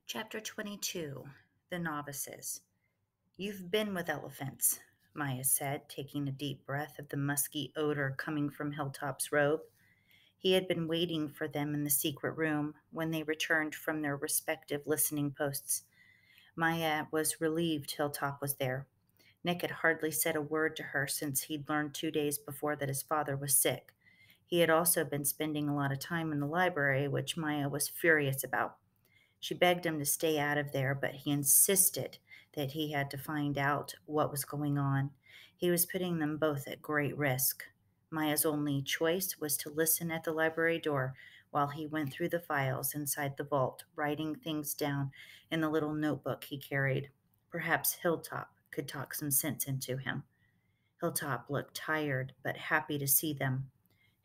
Chapter 22 The Novices. You've been with elephants, Maya said, taking a deep breath of the musky odor coming from Hilltop's robe. He had been waiting for them in the secret room when they returned from their respective listening posts. Maya was relieved Hilltop was there. Nick had hardly said a word to her since he'd learned 2 days before that his father was sick. He had also been spending a lot of time in the library, which Maya was furious about. She begged him to stay out of there, but he insisted that he had to find out what was going on. He was putting them both at great risk. Maya's only choice was to listen at the library door while he went through the files inside the vault, writing things down in the little notebook he carried. Perhaps Hilltop could talk some sense into him. Hilltop looked tired, but happy to see them.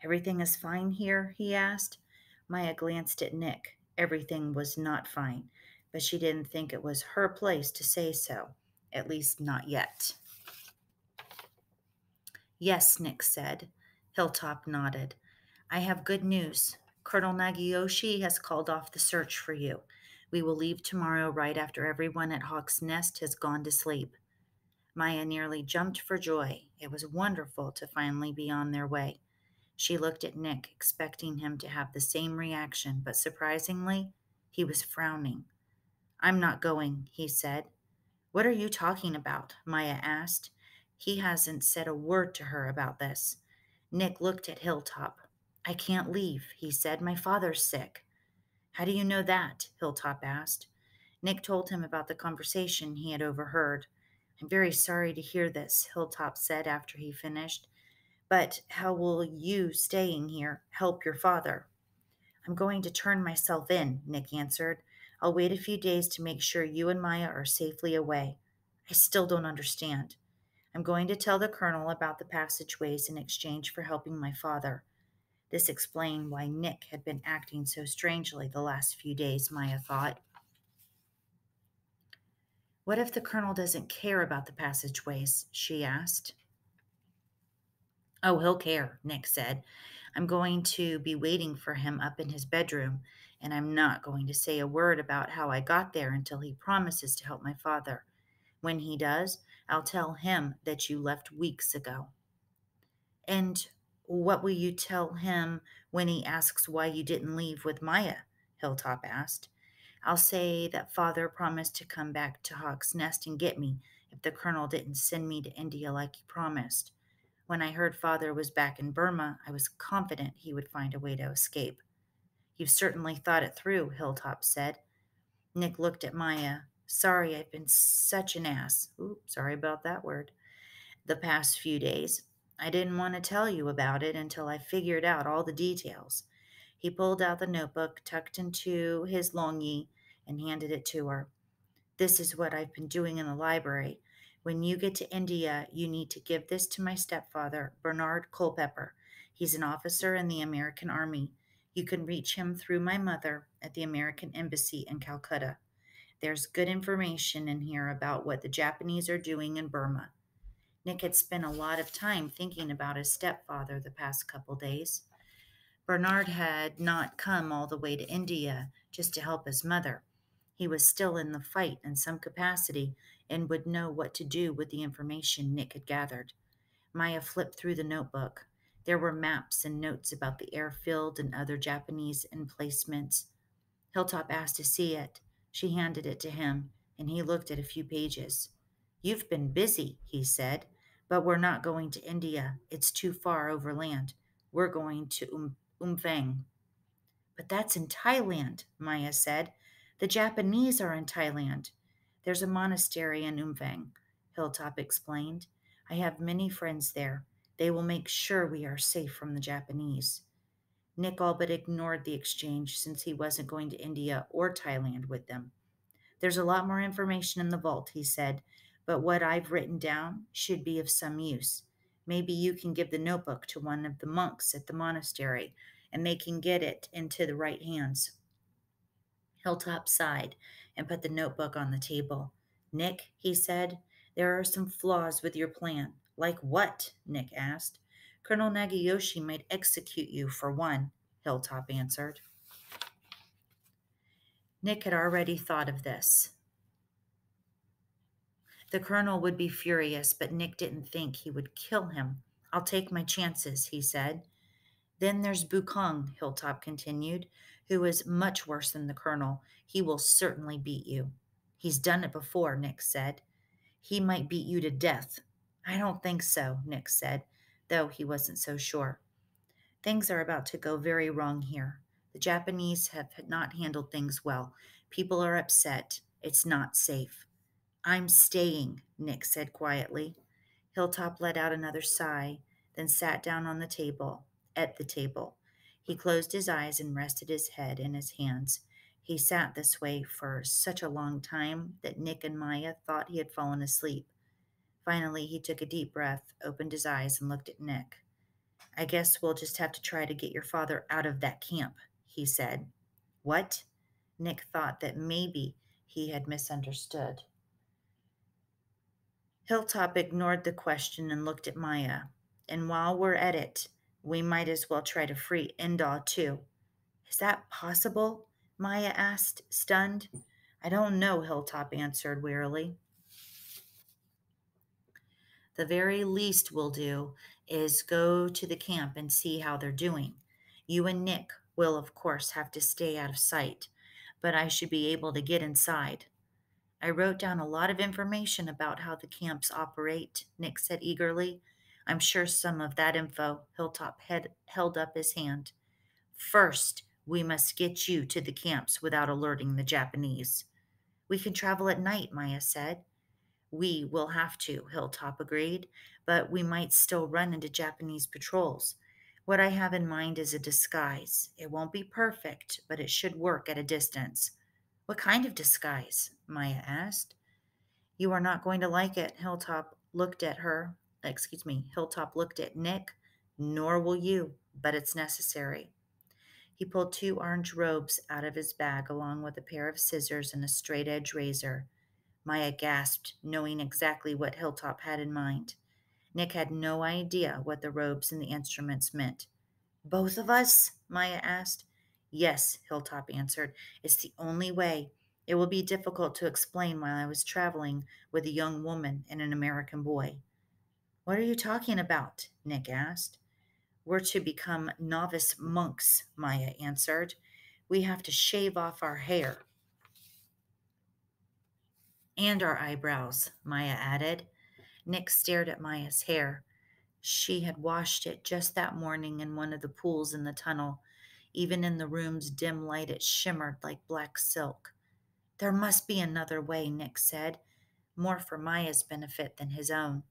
"Everything is fine here?" he asked. Maya glanced at Nick. Everything was not fine, but she didn't think it was her place to say so, at least not yet. "Yes," Nick said. Hilltop nodded. "I have good news. Colonel Nagiyoshi has called off the search for you. We will leave tomorrow right after everyone at Hawk's Nest has gone to sleep." Maya nearly jumped for joy. It was wonderful to finally be on their way. She looked at Nick, expecting him to have the same reaction, but surprisingly, he was frowning. "I'm not going," he said. "What are you talking about?" Maya asked. He hasn't said a word to her about this. Nick looked at Hilltop. "I can't leave," he said. "My father's sick." "How do you know that?" Hilltop asked. Nick told him about the conversation he had overheard. "I'm very sorry to hear this," Hilltop said after he finished. "But how will you staying here help your father?" "I'm going to turn myself in," Nick answered. "I'll wait a few days to make sure you and Maya are safely away." "I still don't understand." "I'm going to tell the colonel about the passageways in exchange for helping my father." This explained why Nick had been acting so strangely the last few days, Maya thought. "What if the colonel doesn't care about the passageways?" she asked. "Oh, he'll care," Nick said. "I'm going to be waiting for him up in his bedroom, and I'm not going to say a word about how I got there until he promises to help my father. When he does, I'll tell him that you left weeks ago." "And what will you tell him when he asks why you didn't leave with Maya?" Hilltop asked. "I'll say that father promised to come back to Hawk's Nest and get me if the colonel didn't send me to India like he promised. When I heard father was back in Burma, I was confident he would find a way to escape." "You've certainly thought it through," Hilltop said. Nick looked at Maya. "Sorry, I've been such an ass. Ooh, sorry about that word. The past few days. I didn't want to tell you about it until I figured out all the details." He pulled out the notebook tucked into his longi and handed it to her. "This is what I've been doing in the library. When you get to India, you need to give this to my stepfather, Bernard Culpepper. He's an officer in the American Army. You can reach him through my mother at the American Embassy in Calcutta. There's good information in here about what the Japanese are doing in Burma." Nick had spent a lot of time thinking about his stepfather the past couple days. Bernard had not come all the way to India just to help his mother. He was still in the fight in some capacity and would know what to do with the information Nick had gathered. Maya flipped through the notebook. There were maps and notes about the airfield and other Japanese emplacements. Hilltop asked to see it. She handed it to him, and he looked at a few pages. "You've been busy," he said, "but we're not going to India. It's too far overland. We're going to Umphang." "But that's in Thailand," Maya said. "The Japanese are in Thailand." "There's a monastery in Umphang," Hilltop explained. "I have many friends there. They will make sure we are safe from the Japanese." Nick all but ignored the exchange since he wasn't going to India or Thailand with them. "There's a lot more information in the vault," he said, "but what I've written down should be of some use. Maybe you can give the notebook to one of the monks at the monastery, and they can get it into the right hands." Hilltop sighed and put the notebook on the table. "Nick," he said, "there are some flaws with your plan." "Like what?" Nick asked. "Colonel Nagayoshi might execute you for one," Hilltop answered. Nick had already thought of this. The colonel would be furious, but Nick didn't think he would kill him. I'll take my chances, he said. Then there's Bukong, Hilltop continued, who is much worse than the colonel. He will certainly beat you. He's done it before, Nick said. He might beat you to death. I don't think so, Nick said, though he wasn't so sure. Things are about to go very wrong here. The Japanese have not handled things well. People are upset. It's not safe. I'm staying, Nick said quietly. Hilltop let out another sigh, then sat down on the table, at the table. He closed his eyes and rested his head in his hands. He sat this way for such a long time that Nick and Maya thought he had fallen asleep. Finally, he took a deep breath, opened his eyes, and looked at Nick. I guess we'll just have to try to get your father out of that camp, he said. What? Nick thought that maybe he had misunderstood. Hilltop ignored the question and looked at Maya. And while we're at it, we might as well try to free Indaw too. Is that possible? Maya asked, stunned. I don't know, Hilltop answered wearily. The very least we'll do is go to the camp and see how they're doing. You and Nick will, of course, have to stay out of sight, but I should be able to get inside. I wrote down a lot of information about how the camps operate, Nick said eagerly. I'm sure some of that info, Hilltop held up his hand. First, we must get you to the camps without alerting the Japanese. We can travel at night, Maya said. We will have to, Hilltop agreed, but we might still run into Japanese patrols. What I have in mind is a disguise. It won't be perfect, but it should work at a distance. What kind of disguise? Maya asked. You are not going to like it, Hilltop looked at Nick. Nor will you, but it's necessary. He pulled two orange robes out of his bag along with a pair of scissors and a straight edge razor. Maya gasped, knowing exactly what Hilltop had in mind. Nick had no idea what the robes and the instruments meant. Both of us? Maya asked. Yes, Hilltop answered. It's the only way. It will be difficult to explain while I was traveling with a young woman and an American boy. What are you talking about? Nick asked. We're to become novice monks, Maya answered. We have to shave off our hair. And our eyebrows, Maya added. Nick stared at Maya's hair. She had washed it just that morning in one of the pools in the tunnel. Even in the room's dim light, it shimmered like black silk. There must be another way, Nick said, more for Maya's benefit than his own.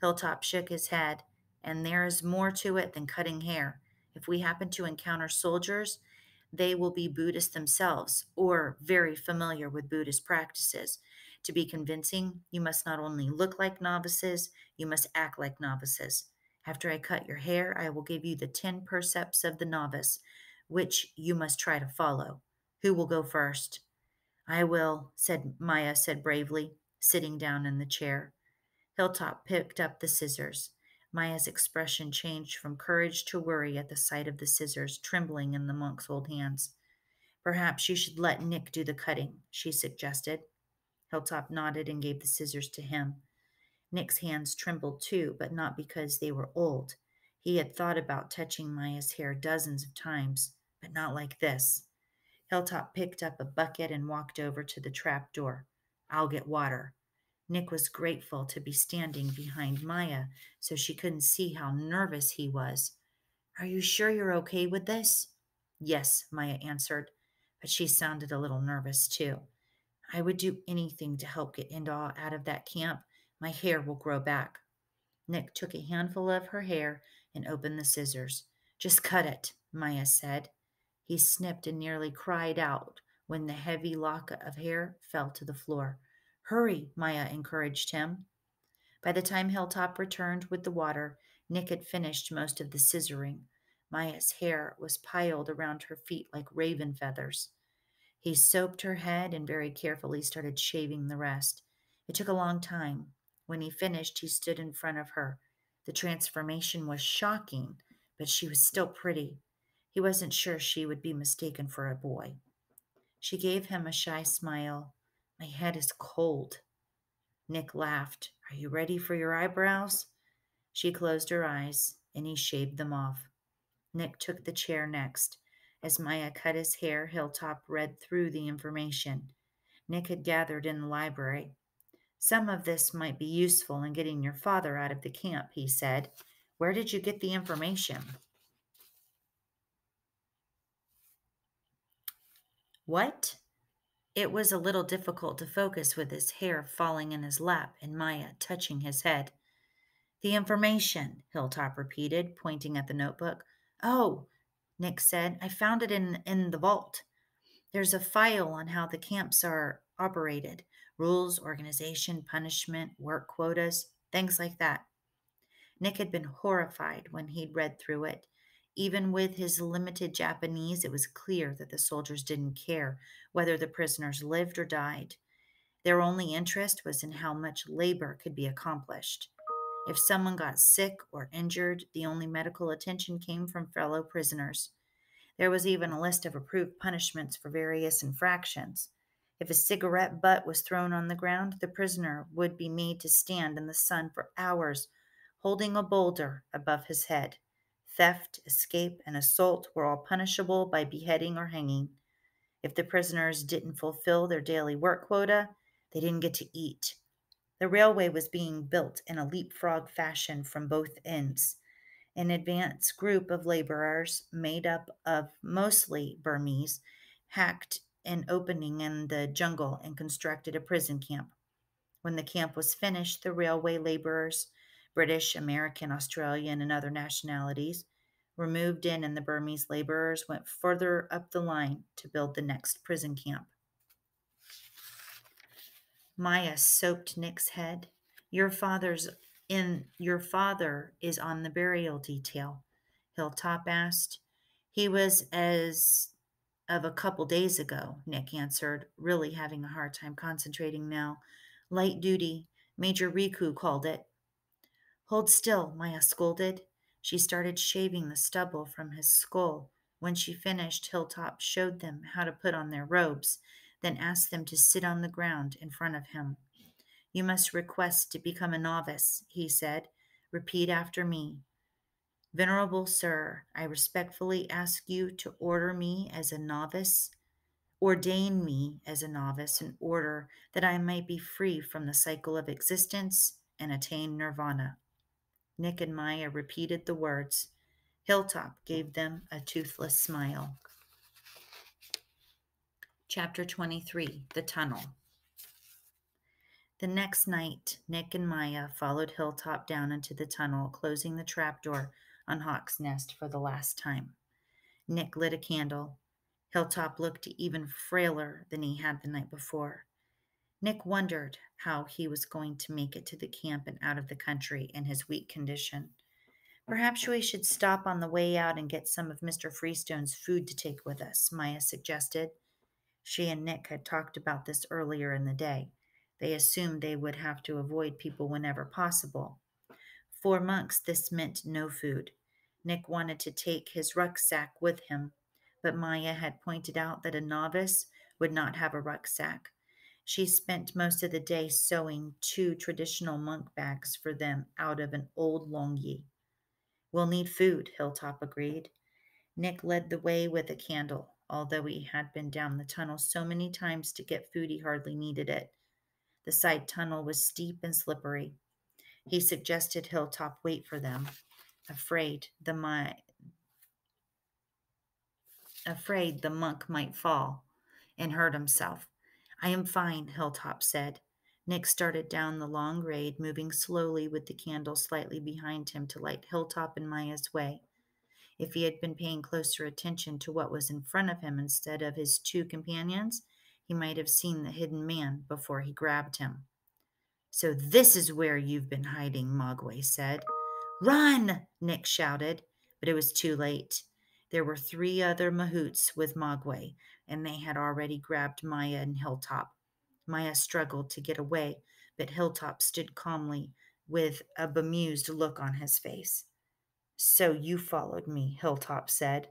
Hilltop shook his head, and there is more to it than cutting hair. If we happen to encounter soldiers, they will be Buddhists themselves or very familiar with Buddhist practices. To be convincing, you must not only look like novices, you must act like novices. After I cut your hair, I will give you the 10 precepts of the novice, which you must try to follow. Who will go first? I will, Maya said bravely, sitting down in the chair. Hilltop picked up the scissors. Maya's expression changed from courage to worry at the sight of the scissors trembling in the monk's old hands. Perhaps you should let Nick do the cutting, she suggested. Hilltop nodded and gave the scissors to him. Nick's hands trembled too, but not because they were old. He had thought about touching Maya's hair dozens of times, but not like this. Hilltop picked up a bucket and walked over to the trap door. I'll get water. Nick was grateful to be standing behind Maya so she couldn't see how nervous he was. Are you sure you're okay with this? Yes, Maya answered, but she sounded a little nervous too. I would do anything to help get Indaw out of that camp. My hair will grow back. Nick took a handful of her hair and opened the scissors. Just cut it, Maya said. He snipped and nearly cried out when the heavy lock of hair fell to the floor. Hurry, Maya encouraged him. By the time Hilltop returned with the water, Nick had finished most of the scissoring. Maya's hair was piled around her feet like raven feathers. He soaped her head and very carefully started shaving the rest. It took a long time. When he finished, he stood in front of her. The transformation was shocking, but she was still pretty. He wasn't sure she would be mistaken for a boy. She gave him a shy smile. My head is cold. Nick laughed. Are you ready for your eyebrows? She closed her eyes, and he shaved them off. Nick took the chair next. As Maya cut his hair, Hilltop read through the information Nick had gathered in the library. Some of this might be useful in getting your father out of the camp, he said. Where did you get the information? What? It was a little difficult to focus with his hair falling in his lap and Maya touching his head. The information, Hilltop repeated, pointing at the notebook. Oh, Nick said, I found it in the vault. There's a file on how the camps are operated rules, organization, punishment, work quotas, things like that. Nick had been horrified when he'd read through it. Even with his limited Japanese, it was clear that the soldiers didn't care whether the prisoners lived or died. Their only interest was in how much labor could be accomplished. If someone got sick or injured, the only medical attention came from fellow prisoners. There was even a list of approved punishments for various infractions. If a cigarette butt was thrown on the ground, the prisoner would be made to stand in the sun for hours, holding a boulder above his head. Theft, escape, and assault were all punishable by beheading or hanging. If the prisoners didn't fulfill their daily work quota, they didn't get to eat. The railway was being built in a leapfrog fashion from both ends. An advanced group of laborers, made up of mostly Burmese, hacked an opening in the jungle and constructed a prison camp. When the camp was finished, the railway laborers, British, American, Australian, and other nationalities, were moved in, and the Burmese laborers went further up the line to build the next prison camp. Maya soaped Nick's head. Your father is on the burial detail, Hilltop asked. He was as of a couple days ago, Nick answered, really having a hard time concentrating now. Light duty. Major Riku called it. Hold still, Maya scolded. She started shaving the stubble from his skull. When she finished, Hilltop showed them how to put on their robes, then asked them to sit on the ground in front of him. You must request to become a novice, he said. Repeat after me. Venerable sir, I respectfully ask you to order me as a novice, ordain me as a novice in order that I may be free from the cycle of existence and attain nirvana. Nick and Maya repeated the words. Hilltop gave them a toothless smile. Chapter 23, The Tunnel. The next night, Nick and Maya followed Hilltop down into the tunnel, closing the trapdoor on Hawk's Nest for the last time. Nick lit a candle. Hilltop looked even frailer than he had the night before. Nick wondered how he was going to make it to the camp and out of the country in his weak condition. Perhaps we should stop on the way out and get some of Mr. Freestone's food to take with us, Maya suggested. She and Nick had talked about this earlier in the day. They assumed they would have to avoid people whenever possible. For monks, this meant no food. Nick wanted to take his rucksack with him, but Maya had pointed out that a novice would not have a rucksack. She spent most of the day sewing 2 traditional monk bags for them out of an old longi. We'll need food, Hilltop agreed. Nick led the way with a candle. Although he had been down the tunnel so many times to get food, he hardly needed it. The side tunnel was steep and slippery. He suggested Hilltop wait for them, afraid the monk might fall and hurt himself. I am fine, Hilltop said. Nick started down the long grade, moving slowly with the candle slightly behind him to light Hilltop and Maya's way. If he had been paying closer attention to what was in front of him instead of his 2 companions, he might have seen the hidden man before he grabbed him. So this is where you've been hiding, Mogwai said. Run! Nick shouted, but it was too late. There were 3 other mahouts with Mogwai, and they had already grabbed Maya and Hilltop. Maya struggled to get away, but Hilltop stood calmly with a bemused look on his face. So you followed me, Hilltop said.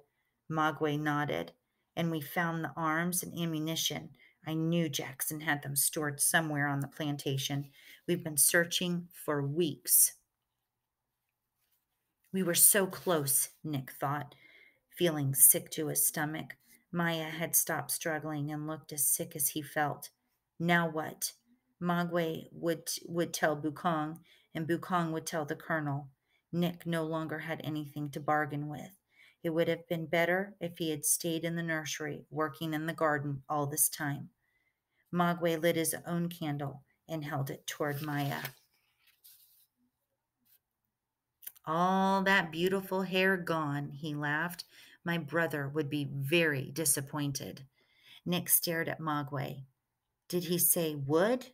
Mogwai nodded. and we found the arms and ammunition. I knew Jackson had them stored somewhere on the plantation. We've been searching for weeks. We were so close, Nick thought, feeling sick to his stomach. Maya had stopped struggling and looked as sick as he felt. Now what? Magwe would tell Bukong, and Bukong would tell the colonel. Nick no longer had anything to bargain with. It would have been better if he had stayed in the nursery, working in the garden all this time. Magwe lit his own candle and held it toward Maya. All that beautiful hair gone, he laughed. My brother would be very disappointed. Nick stared at Magwe. Did he say would,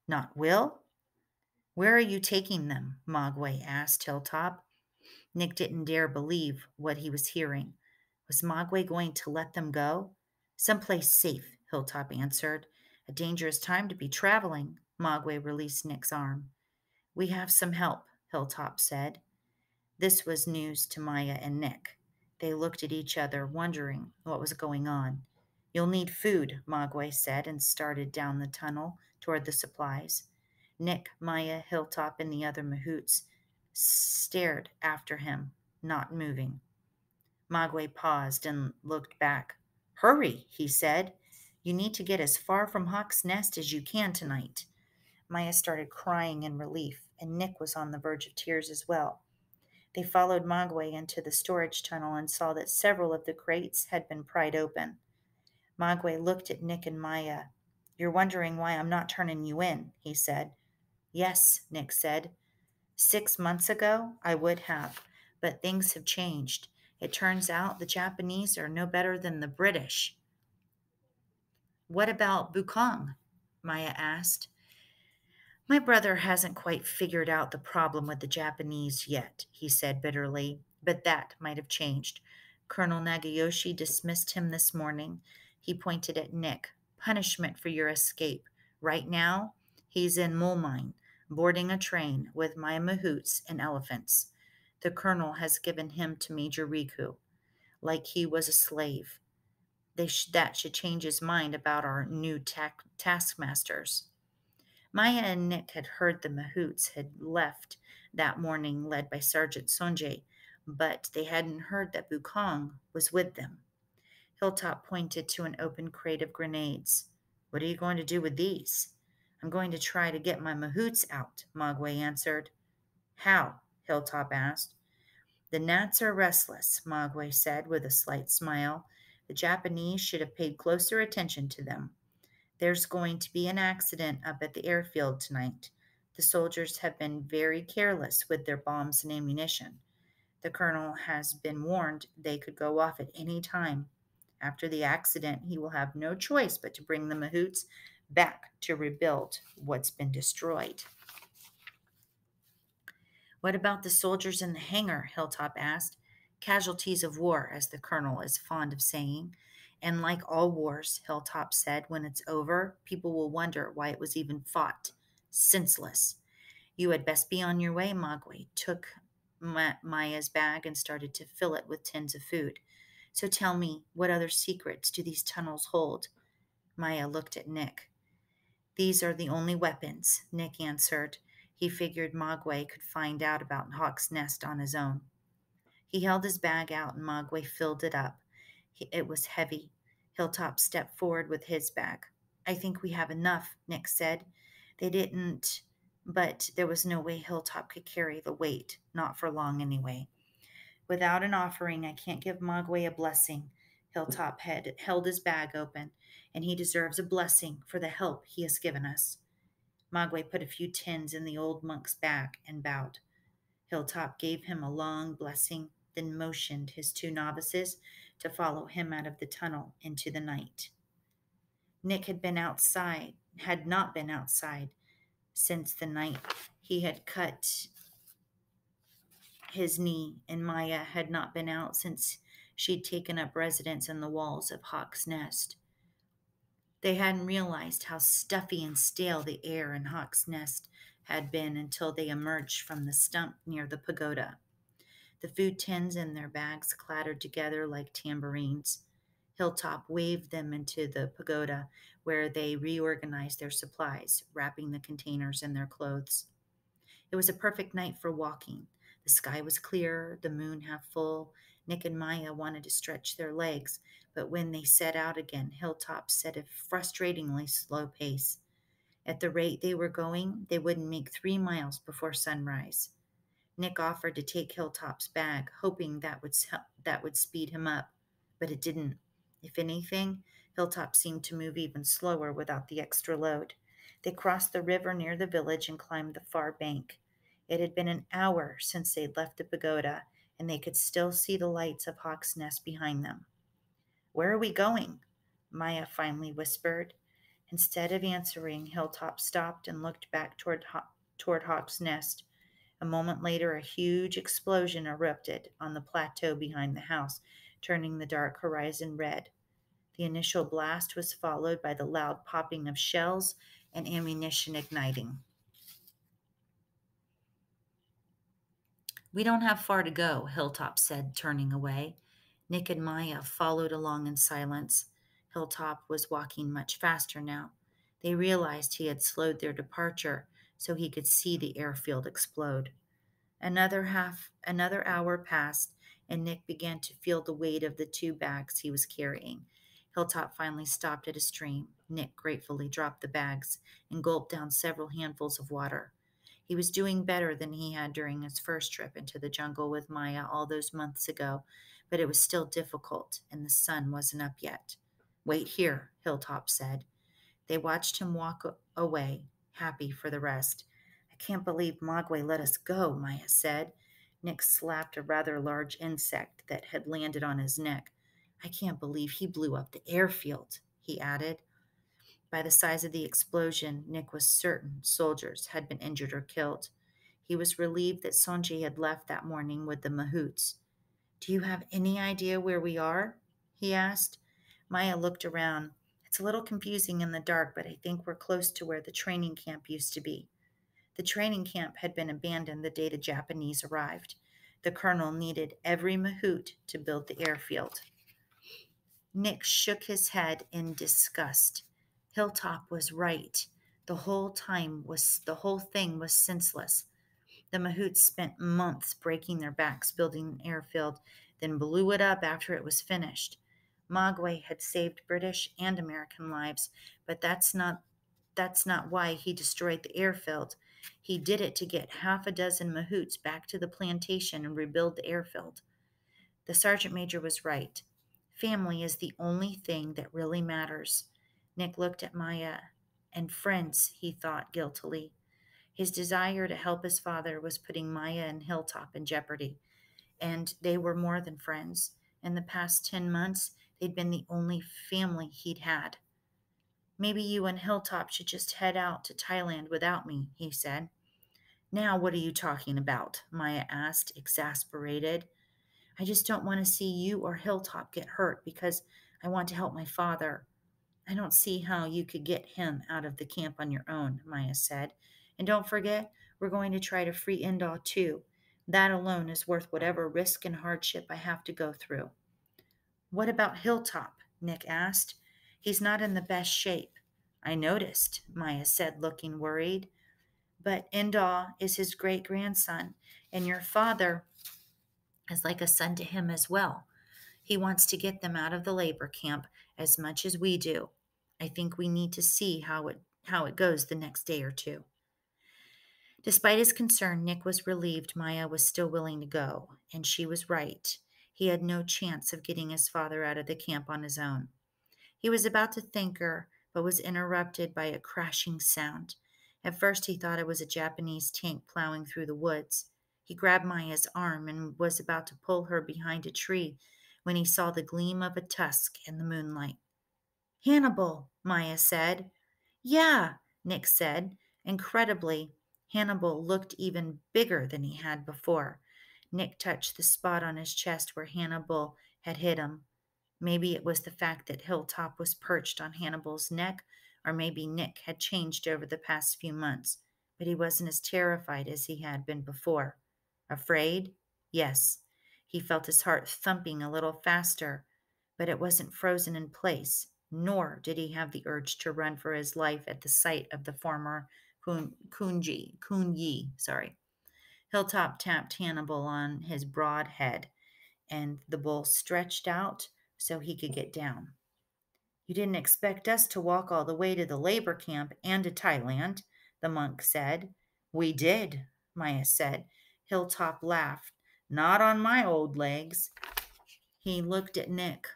not will? Where are you taking them? Magwe asked Hilltop. Nick didn't dare believe what he was hearing. Was Magwe going to let them go? Someplace safe, Hilltop answered. A dangerous time to be traveling. Magwe released Nick's arm. We have some help, Hilltop said. This was news to Maya and Nick. They looked at each other, wondering what was going on. You'll need food, Magwe said, and started down the tunnel toward the supplies. Nick, Maya, Hilltop, and the other mahouts stared after him, not moving. Magwe paused and looked back. Hurry, he said. You need to get as far from Hawk's Nest as you can tonight. Maya started crying in relief, and Nick was on the verge of tears as well. They followed Magwe into the storage tunnel and saw that several of the crates had been pried open. Magwe looked at Nick and Maya. You're wondering why I'm not turning you in, he said. Yes, Nick said. 6 months ago, I would have, but things have changed. It turns out the Japanese are no better than the British. What about Bukong? Maya asked. My brother hasn't quite figured out the problem with the Japanese yet, he said bitterly, but that might have changed. Colonel Nagayoshi dismissed him this morning. He pointed at Nick. Punishment for your escape. Right now, he's in Mulmine, boarding a train with my mahouts and elephants. The colonel has given him to Major Riku, like he was a slave. That should change his mind about our new taskmasters. Maya and Nick had heard the mahouts had left that morning, led by Sergeant Sonjay, but they hadn't heard that Bukong was with them. Hilltop pointed to an open crate of grenades. What are you going to do with these? I'm going to try to get my mahouts out, Magwe answered. How? Hilltop asked. The gnats are restless, Magwe said with a slight smile. The Japanese should have paid closer attention to them. There's going to be an accident up at the airfield tonight. The soldiers have been very careless with their bombs and ammunition. The colonel has been warned they could go off at any time. After the accident, he will have no choice but to bring the mahouts back to rebuild what's been destroyed. What about the soldiers in the hangar? Hilltop asked. Casualties of war, as the colonel is fond of saying. And like all wars, Hilltop said, when it's over, people will wonder why it was even fought. Senseless. You had best be on your way, Magwe took Maya's bag and started to fill it with tins of food. So tell me, what other secrets do these tunnels hold? Maya looked at Nick. These are the only weapons, Nick answered. He figured Magwe could find out about Hawk's Nest on his own. He held his bag out and Magwe filled it up. It was heavy. Hilltop stepped forward with his bag. I think we have enough, Nick said. They didn't, but there was no way Hilltop could carry the weight, not for long anyway. Without an offering, I can't give Magwe a blessing. Hilltop had held his bag open, and he deserves a blessing for the help he has given us. Magwe put a few tins in the old monk's bag and bowed. Hilltop gave him a long blessing, then motioned his 2 novices to follow him out of the tunnel into the night. Nick had not been outside since the night he had cut his knee, and Maya had not been out since she'd taken up residence in the walls of Hawk's Nest. They hadn't realized how stuffy and stale the air in Hawk's Nest had been until they emerged from the stump near the pagoda. The food tins in their bags clattered together like tambourines. Hilltop waved them into the pagoda, where they reorganized their supplies, wrapping the containers in their clothes. It was a perfect night for walking. The sky was clear, the moon half full. Nick and Maya wanted to stretch their legs, but when they set out again, Hilltop set a frustratingly slow pace. At the rate they were going, they wouldn't make 3 miles before sunrise. Nick offered to take Hilltop's bag, hoping that would speed him up, but it didn't. If anything, Hilltop seemed to move even slower without the extra load. They crossed the river near the village and climbed the far bank. It had been an hour since they'd left the pagoda, and they could still see the lights of Hawk's Nest behind them. "Where are we going?" Maya finally whispered. Instead of answering, Hilltop stopped and looked back toward Hawk's Nest. A moment later, a huge explosion erupted on the plateau behind the house, turning the dark horizon red. The initial blast was followed by the loud popping of shells and ammunition igniting. "We don't have far to go," Hilltop said, turning away. Nick and Maya followed along in silence. Hilltop was walking much faster now. They realized he had slowed their departure so he could see the airfield explode. Another hour passed, and Nick began to feel the weight of the 2 bags he was carrying. Hilltop finally stopped at a stream. Nick gratefully dropped the bags and gulped down several handfuls of water. He was doing better than he had during his first trip into the jungle with Maya all those months ago, but it was still difficult, and the sun wasn't up yet. "Wait here," Hilltop said. They watched him walk away, happy for the rest. "I can't believe Magwe let us go," Maya said. Nick slapped a rather large insect that had landed on his neck. "I can't believe he blew up the airfield," he added. By the size of the explosion, Nick was certain soldiers had been injured or killed. He was relieved that Sonji had left that morning with the Mahouts. "Do you have any idea where we are?" he asked. Maya looked around. "It's a little confusing in the dark, but I think we're close to where the training camp used to be." The training camp had been abandoned the day the Japanese arrived. The colonel needed every Mahout to build the airfield. Nick shook his head in disgust. Hilltop was right. The whole thing was senseless. The Mahouts spent months breaking their backs building an airfield, then blew it up after it was finished. Magwe had saved British and American lives, but that's not why he destroyed the airfield. He did it to get half a dozen Mahouts back to the plantation and rebuild the airfield. The sergeant major was right. Family is the only thing that really matters. Nick looked at Maya. And friends, he thought guiltily. His desire to help his father was putting Maya and Hilltop in jeopardy. And they were more than friends. In the past 10 months, they'd been the only family he'd had. "Maybe you and Hilltop should just head out to Thailand without me," he said. "Now, what are you talking about?" Maya asked, exasperated. "I just don't want to see you or Hilltop get hurt because I want to help my father." "I don't see how you could get him out of the camp on your own," Maya said. "And don't forget, we're going to try to free Indaw too. That alone is worth whatever risk and hardship I have to go through." "What about Hilltop?" Nick asked. "He's not in the best shape." "I noticed," Maya said, looking worried. "But Indaw is his great grandson, and your father is like a son to him as well. He wants to get them out of the labor camp as much as we do. I think we need to see how it goes the next day or two." Despite his concern, Nick was relieved Maya was still willing to go, and she was right. He had no chance of getting his father out of the camp on his own. He was about to thank her, but was interrupted by a crashing sound. At first, he thought it was a Japanese tank plowing through the woods. He grabbed Maya's arm and was about to pull her behind a tree when he saw the gleam of a tusk in the moonlight. "Hannibal," Maya said. "Yeah," Nick said. Incredibly, Hannibal looked even bigger than he had before. Nick touched the spot on his chest where Hannibal had hit him. Maybe it was the fact that Hilltop was perched on Hannibal's neck, or maybe Nick had changed over the past few months, but he wasn't as terrified as he had been before. Afraid? Yes. He felt his heart thumping a little faster, but it wasn't frozen in place, nor did he have the urge to run for his life at the sight of the former Kunyi. Sorry. Hilltop tapped Hannibal on his broad head, and the bull stretched out so he could get down. You didn't expect us to walk all the way to the labor camp and to Thailand, the monk said. We did, Maya said. Hilltop laughed. Not on my old legs. He looked at Nick.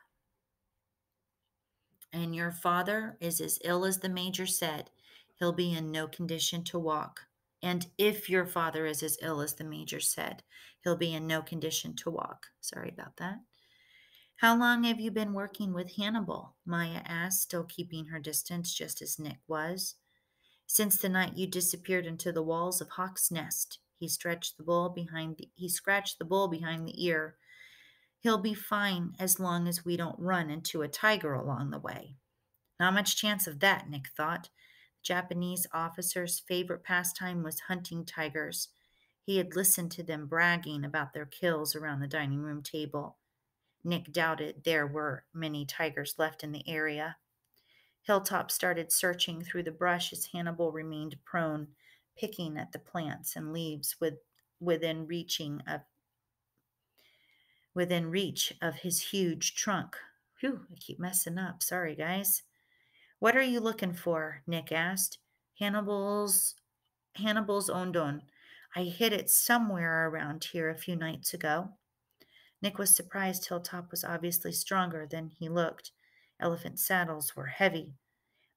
And your father is as ill as the major said. He'll be in no condition to walk. And if your father is as ill as the major said, he'll be in no condition to walk. Sorry about that. How long have you been working with Hannibal? Maya asked, still keeping her distance just as Nick was. Since the night you disappeared into the walls of Hawk's Nest. He scratched the bull behind the ear. He'll be fine as long as we don't run into a tiger along the way. Not much chance of that, Nick thought. The Japanese officer's favorite pastime was hunting tigers. He had listened to them bragging about their kills around the dining room table. Nick doubted there were many tigers left in the area. Hilltop started searching through the brush as Hannibal remained prone, picking at the plants and leaves within reach of his huge trunk. Whew, I keep messing up. Sorry, guys. What are you looking for? Nick asked. Hannibal's ondon. I hid it somewhere around here a few nights ago. Nick was surprised Hilltop was obviously stronger than he looked. Elephant saddles were heavy.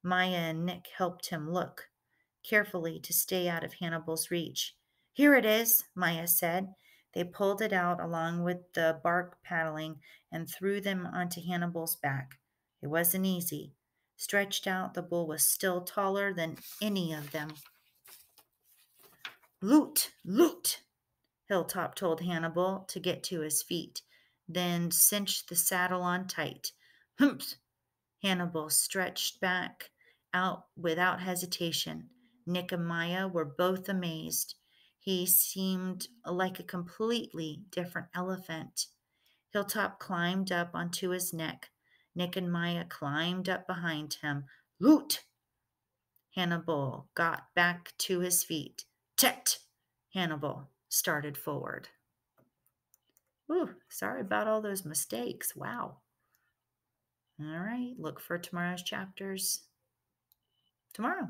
Maya and Nick helped him look carefully to stay out of Hannibal's reach. Here it is, Maya said. They pulled it out along with the bark paddling and threw them onto Hannibal's back. It wasn't easy. Stretched out, the bull was still taller than any of them. Loot! Loot! Hilltop told Hannibal to get to his feet, then cinched the saddle on tight. Humph! Hannibal stretched back out without hesitation. Nick and Maya were both amazed. He seemed like a completely different elephant. Hilltop climbed up onto his neck. Nick and Maya climbed up behind him. Loot! Hannibal got back to his feet. Tet! Hannibal started forward. Ooh, sorry about all those mistakes. Wow. All right, look for tomorrow's chapters tomorrow.